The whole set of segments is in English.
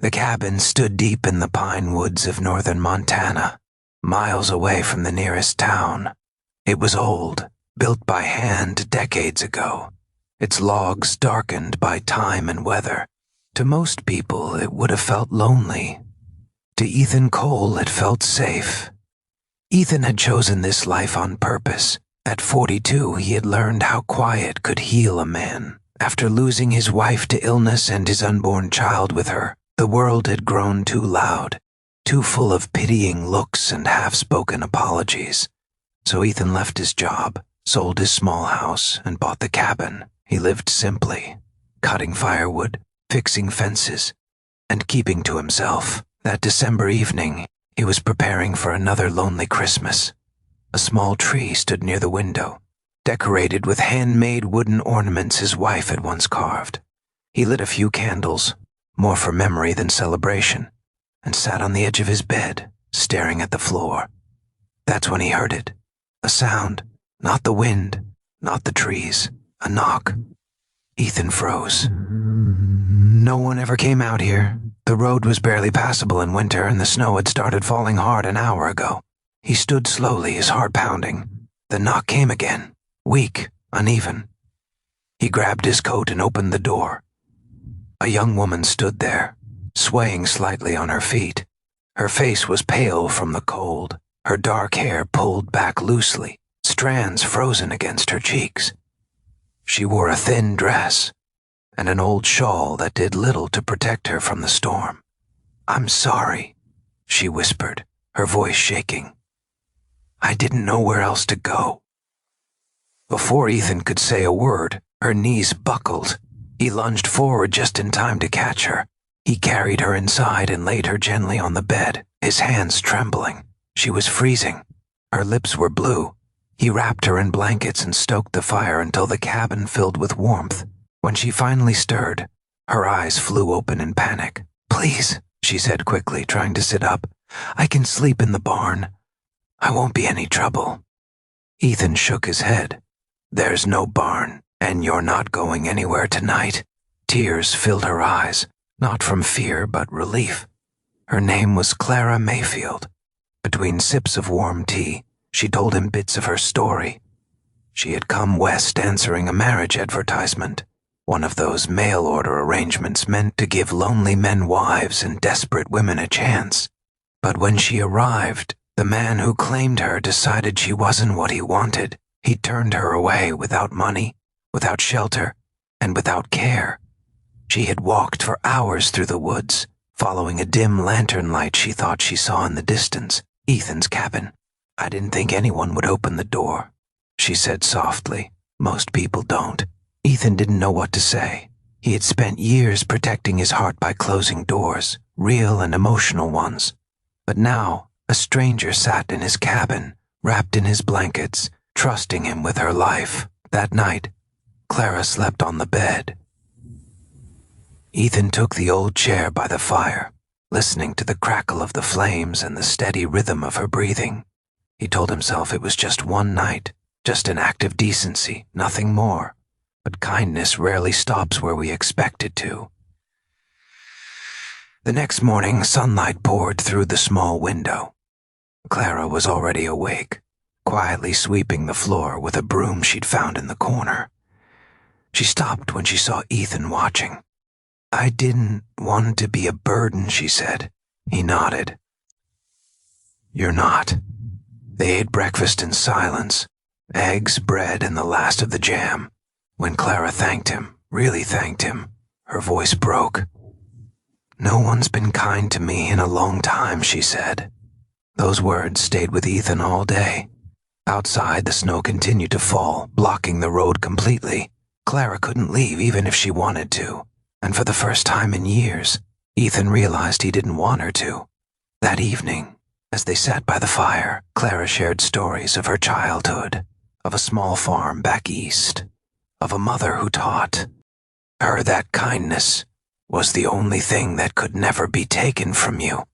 The cabin stood deep in the pine woods of northern Montana, miles away from the nearest town. It was old, built by hand decades ago, its logs darkened by time and weather. To most people, it would have felt lonely. To Ethan Cole, it felt safe. Ethan had chosen this life on purpose. At 42, he had learned how quiet could heal a man. After losing his wife to illness and his unborn child with her, the world had grown too loud, too full of pitying looks and half-spoken apologies. So Ethan left his job, sold his small house, and bought the cabin. He lived simply, cutting firewood, fixing fences, and keeping to himself. That December evening, he was preparing for another lonely Christmas. A small tree stood near the window, decorated with handmade wooden ornaments his wife had once carved. He lit a few candles, more for memory than celebration, and sat on the edge of his bed, staring at the floor. That's when he heard it. A sound, not the wind, not the trees, a knock. Ethan froze. No one ever came out here. The road was barely passable in winter, and the snow had started falling hard an hour ago. He stood slowly, his heart pounding. The knock came again, weak, uneven. He grabbed his coat and opened the door. A young woman stood there, swaying slightly on her feet. Her face was pale from the cold, her dark hair pulled back loosely, strands frozen against her cheeks. She wore a thin dress and an old shawl that did little to protect her from the storm. "I'm sorry," she whispered, her voice shaking. "I didn't know where else to go." Before Ethan could say a word, her knees buckled. He lunged forward just in time to catch her. He carried her inside and laid her gently on the bed, his hands trembling. She was freezing. Her lips were blue. He wrapped her in blankets and stoked the fire until the cabin filled with warmth. When she finally stirred, her eyes flew open in panic. "Please," she said quickly, trying to sit up. "I can sleep in the barn. I won't be any trouble." Ethan shook his head. "There's no barn, and you're not going anywhere tonight." Tears filled her eyes, not from fear but relief. Her name was Clara Mayfield. Between sips of warm tea, she told him bits of her story. She had come west answering a marriage advertisement, one of those mail-order arrangements meant to give lonely men wives and desperate women a chance. But when she arrived, the man who claimed her decided she wasn't what he wanted. He turned her away without money, without shelter, and without care. She had walked for hours through the woods, following a dim lantern light she thought she saw in the distance, Ethan's cabin. "I didn't think anyone would open the door," she said softly. "Most people don't." Ethan didn't know what to say. He had spent years protecting his heart by closing doors, real and emotional ones. But now, a stranger sat in his cabin, wrapped in his blankets, trusting him with her life. That night, Clara slept on the bed. Ethan took the old chair by the fire, listening to the crackle of the flames and the steady rhythm of her breathing. He told himself it was just one night, just an act of decency, nothing more. But kindness rarely stops where we expect it to. The next morning, sunlight poured through the small window. Clara was already awake, quietly sweeping the floor with a broom she'd found in the corner. She stopped when she saw Ethan watching. "I didn't want to be a burden," she said. He nodded. "You're not." They ate breakfast in silence, eggs, bread, and the last of the jam. When Clara thanked him, really thanked him, her voice broke. "No one's been kind to me in a long time," she said. Those words stayed with Ethan all day. Outside, the snow continued to fall, blocking the road completely. Clara couldn't leave even if she wanted to, and for the first time in years, Ethan realized he didn't want her to. That evening, as they sat by the fire, Clara shared stories of her childhood, of a small farm back east, of a mother who taught her that kindness was the only thing that could never be taken from you.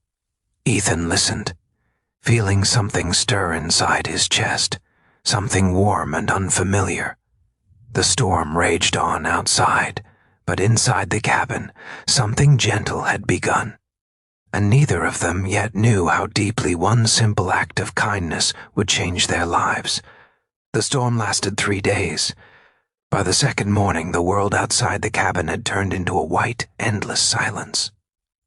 Ethan listened, feeling something stir inside his chest, something warm and unfamiliar. The storm raged on outside, but inside the cabin, something gentle had begun. and neither of them yet knew how deeply one simple act of kindness would change their lives. The storm lasted 3 days. By the second morning, the world outside the cabin had turned into a white, endless silence.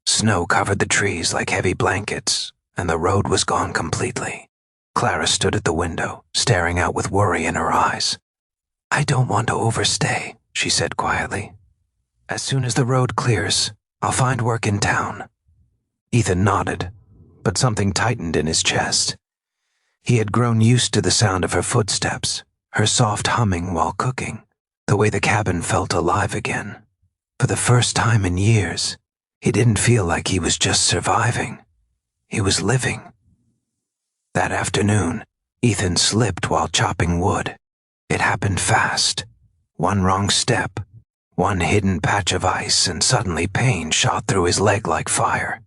Snow covered the trees like heavy blankets, and the road was gone completely. Clara stood at the window, staring out with worry in her eyes. "I don't want to overstay," she said quietly. "As soon as the road clears, I'll find work in town." Ethan nodded, but something tightened in his chest. He had grown used to the sound of her footsteps, her soft humming while cooking, the way the cabin felt alive again. For the first time in years, he didn't feel like he was just surviving. He was living. That afternoon, Ethan slipped while chopping wood. It happened fast. One wrong step, one hidden patch of ice, and suddenly pain shot through his leg like fire.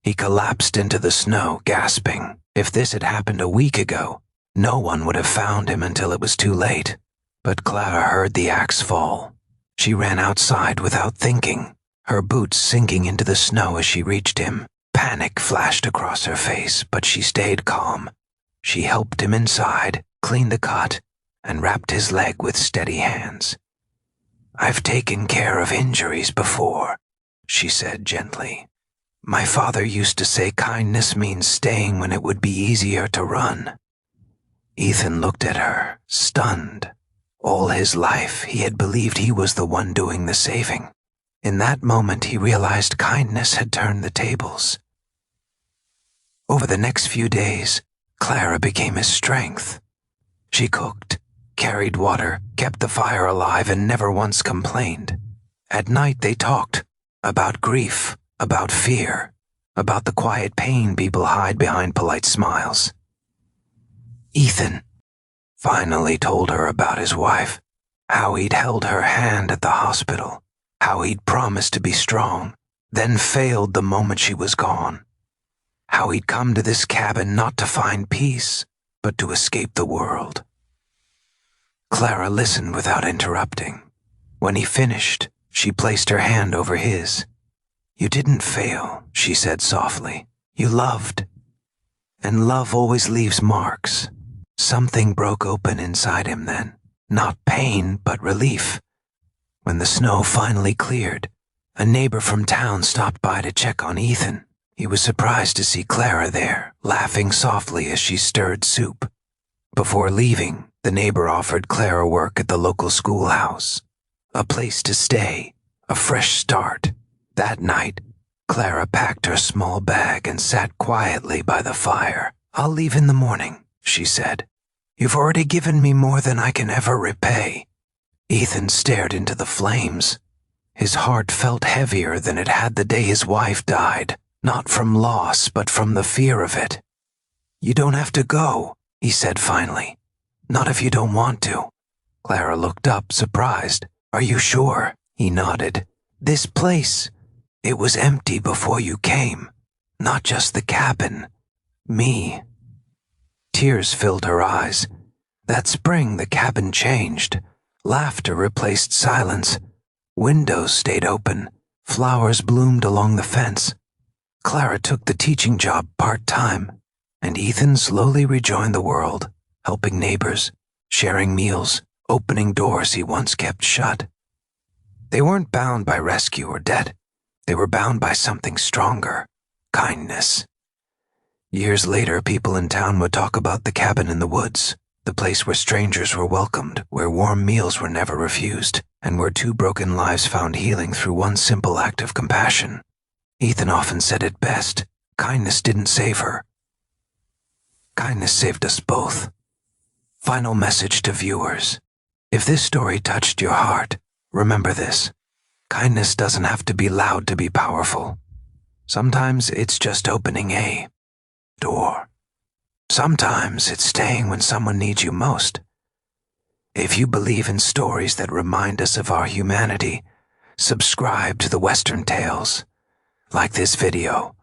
He collapsed into the snow, gasping. If this had happened a week ago, no one would have found him until it was too late. But Clara heard the axe fall. She ran outside without thinking, her boots sinking into the snow as she reached him. Panic flashed across her face, but she stayed calm. She helped him inside, cleaned the cut, and wrapped his leg with steady hands. "I've taken care of injuries before," she said gently. "My father used to say kindness means staying when it would be easier to run." Ethan looked at her, stunned. All his life, he had believed he was the one doing the saving. In that moment, he realized kindness had turned the tables. Over the next few days, Clara became his strength. She cooked, carried water, kept the fire alive, and never once complained. At night, they talked about grief, about fear, about the quiet pain people hide behind polite smiles. Ethan finally told her about his wife, how he'd held her hand at the hospital, how he'd promised to be strong, then failed the moment she was gone, how he'd come to this cabin not to find peace, but to escape the world. Clara listened without interrupting. When he finished, she placed her hand over his. "You didn't fail," she said softly. "You loved. And love always leaves marks." Something broke open inside him then. Not pain, but relief. When the snow finally cleared, a neighbor from town stopped by to check on Ethan. He was surprised to see Clara there, laughing softly as she stirred soup. Before leaving, the neighbor offered Clara work at the local schoolhouse. A place to stay, a fresh start. That night, Clara packed her small bag and sat quietly by the fire. "I'll leave in the morning," she said. "You've already given me more than I can ever repay." Ethan stared into the flames. His heart felt heavier than it had the day his wife died, not from loss, but from the fear of it. "You don't have to go," he said finally. "Not if you don't want to." Clara looked up, surprised. "Are you sure?" He nodded. "This place, it was empty before you came. Not just the cabin. Me." Tears filled her eyes. That spring, the cabin changed. Laughter replaced silence. Windows stayed open. Flowers bloomed along the fence. Clara took the teaching job part-time, and Ethan slowly rejoined the world, helping neighbors, sharing meals, opening doors he once kept shut. They weren't bound by rescue or debt. They were bound by something stronger, kindness. Years later, people in town would talk about the cabin in the woods, the place where strangers were welcomed, where warm meals were never refused, and where 2 broken lives found healing through one simple act of compassion. Ethan often said it best: kindness didn't save her. Kindness saved us both. Final message to viewers. If this story touched your heart, remember this: kindness doesn't have to be loud to be powerful. Sometimes it's just opening a door. Sometimes it's staying when someone needs you most. If you believe in stories that remind us of our humanity, subscribe to the Western Tales. Like this video,